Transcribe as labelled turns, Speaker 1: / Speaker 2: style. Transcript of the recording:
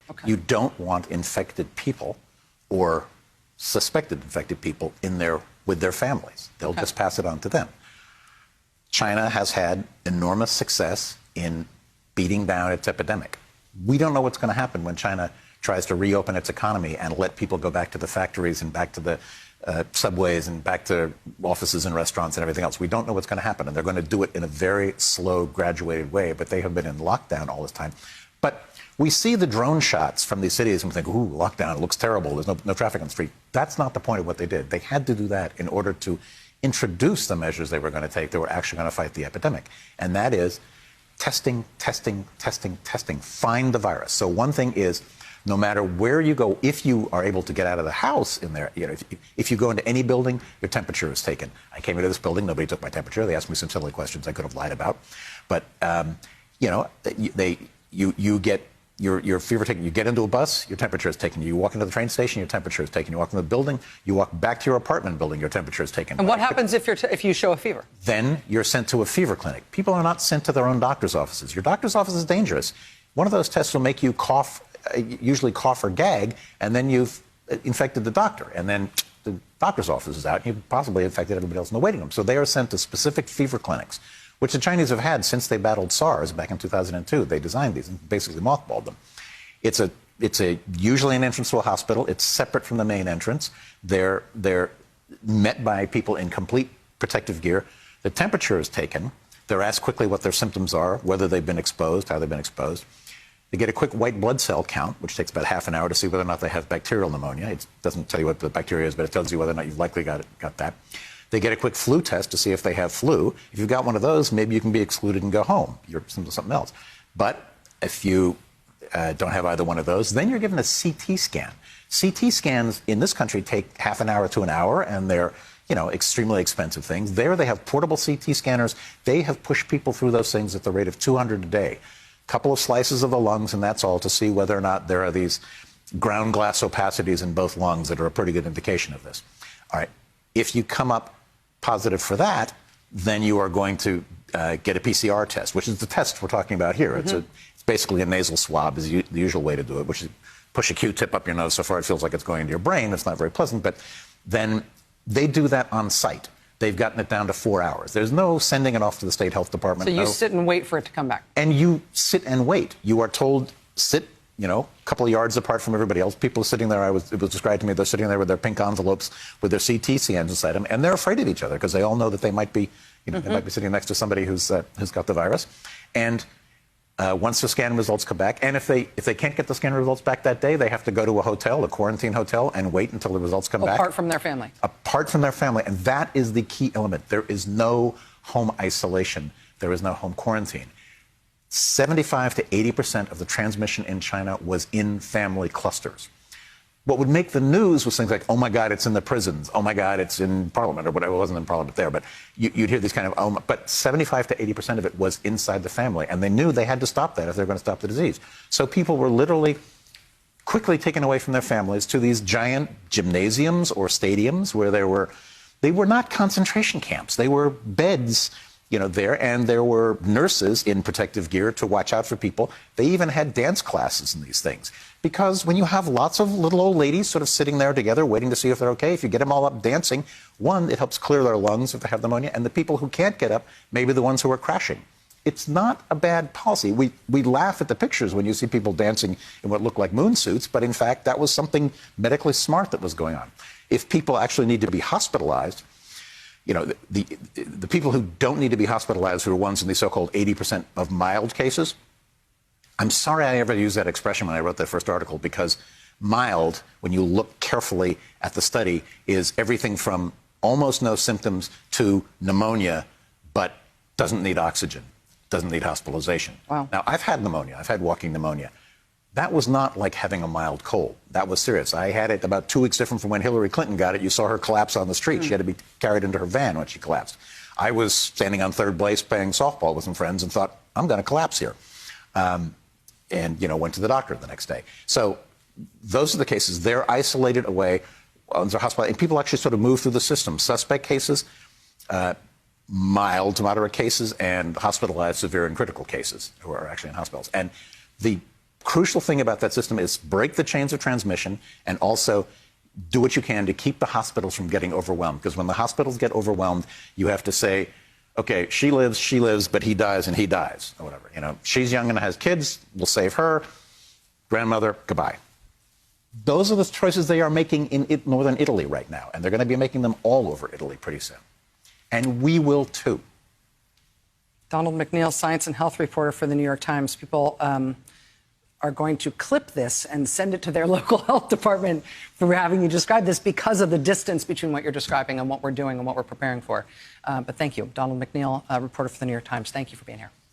Speaker 1: Okay. You don't want infected people or suspected infected people with their families. They'll just pass it on to them. China has had enormous success in beating down its epidemic. We don't know what's going to happen when China tries to reopen its economy and let people go back to the factories and back to the subways and back to offices and restaurants and everything else. We don't know what's going to happen, and they're going to do it in a very slow, graduated way, but they have been in lockdown all this time. But we see the drone shots from these cities and we think, ooh, lockdown, it looks terrible, there's no traffic on the street. That's not the point of what they did. They had to do that in order to introduce the measures they were going to take that were actually going to fight the epidemic. And that is testing, testing, testing, testing. Find the virus. So one thing is, no matter where you go, if you are able to get out of the house in there, if you go into any building, your temperature is taken. I came into this building, nobody took my temperature. They asked me some silly questions I could have lied about. But, you get your fever taken. You get into a bus, your temperature is taken. You walk into the train station, your temperature is taken. You walk into the building, you walk back to your apartment building, your temperature is taken.
Speaker 2: And what happens if you show a fever?
Speaker 1: Then you're sent to a fever clinic. People are not sent to their own doctor's offices. Your doctor's office is dangerous. One of those tests will make you cough, usually cough or gag, and then you've infected the doctor. And then the doctor's office is out, and you've possibly infected everybody else in the waiting room. So they are sent to specific fever clinics, which the Chinese have had since they battled SARS back in 2002. They designed these and basically mothballed them. It's usually an entrance to a hospital. It's separate from the main entrance. They're met by people in complete protective gear. The temperature is taken. They're asked quickly what their symptoms are, whether they've been exposed, how they've been exposed. They get a quick white blood cell count, which takes about half an hour to see whether or not they have bacterial pneumonia. It doesn't tell you what the bacteria is, but it tells you whether or not you've likely got that. They get a quick flu test to see if they have flu. If you've got one of those, maybe you can be excluded and go home. You're something else. But if you don't have either one of those, then you're given a CT scan. CT scans in this country take half an hour to an hour, and they're extremely expensive things. There they have portable CT scanners. They have pushed people through those things at the rate of 200 a day. A couple of slices of the lungs, and that's all, to see whether or not there are these ground glass opacities in both lungs that are a pretty good indication of this. All right. If you come up positive for that, then you are going to get a PCR test, which is the test we're talking about here. Mm-hmm. It's basically a nasal swab is the usual way to do it, which is push a Q-tip up your nose so far it feels like it's going into your brain. It's not very pleasant, but then they do that on site. They've gotten it down to 4 hours. There's no sending it off to the state health department.
Speaker 2: So you sit and wait for it to come back.
Speaker 1: And you sit and wait. You are told, sit, a couple of yards apart from everybody else. People are sitting there. It was described to me, they're sitting there with their pink envelopes with their CT scans inside them, and they're afraid of each other because they all know that they might be, they might be sitting next to somebody who's got the virus. And once the scan results come back, and if they can't get the scan results back that day, they have to go to a hotel, a quarantine hotel, and wait until the results come back.
Speaker 2: Apart from their family.
Speaker 1: Apart from their family, and that is the key element. There is no home isolation. There is no home quarantine. 75 to 80% of the transmission in China was in family clusters. What would make the news was things like, oh, my God, it's in the prisons. Oh, my God, it's in Parliament, or whatever. It wasn't in Parliament there, but you'd hear these kind of, but 75 to 80% of it was inside the family, and they knew they had to stop that if they were going to stop the disease. So people were literally quickly taken away from their families to these giant gymnasiums or stadiums where they were not concentration camps. They were beds there, and there were nurses in protective gear to watch out for people. They even had dance classes in these things. Because when you have lots of little old ladies sort of sitting there together waiting to see if they're okay, if you get them all up dancing, one, it helps clear their lungs if they have pneumonia, and the people who can't get up may be the ones who are crashing. It's not a bad policy. We laugh at the pictures when you see people dancing in what look like moon suits, but in fact, that was something medically smart that was going on. If people actually need to be hospitalized, the people who don't need to be hospitalized, who are ones in the so-called 80% of mild cases, I'm sorry I ever used that expression when I wrote that first article, because mild, when you look carefully at the study, is everything from almost no symptoms to pneumonia, but doesn't need oxygen, doesn't need hospitalization.
Speaker 2: Wow.
Speaker 1: Now, I've had pneumonia. I've had walking pneumonia. That was not like having a mild cold. That was serious. I had it about 2 weeks different from when Hillary Clinton got it. You saw her collapse on the street. She had to be carried into her van when she collapsed. I was standing on third base playing softball with some friends and thought, I'm going to collapse here. And went to the doctor the next day. So those are the cases. They're isolated away. They're hospitalized. And people actually sort of move through the system. Suspect cases, mild to moderate cases, and hospitalized, severe, and critical cases who are actually in hospitals. And the crucial thing about that system is break the chains of transmission and also do what you can to keep the hospitals from getting overwhelmed. Because when the hospitals get overwhelmed, you have to say, okay, she lives, but he dies, and he dies, or whatever. You know, she's young and has kids, we'll save her. Grandmother, goodbye. Those are the choices they are making in northern Italy right now, and they're going to be making them all over Italy pretty soon. And we will too.
Speaker 2: Donald McNeil, science and health reporter for the New York Times. People are going to clip this and send it to their local health department for having you describe this because of the distance between what you're describing and what we're doing and what we're preparing for. But thank you, Donald McNeil, reporter for the New York Times. Thank you for being here.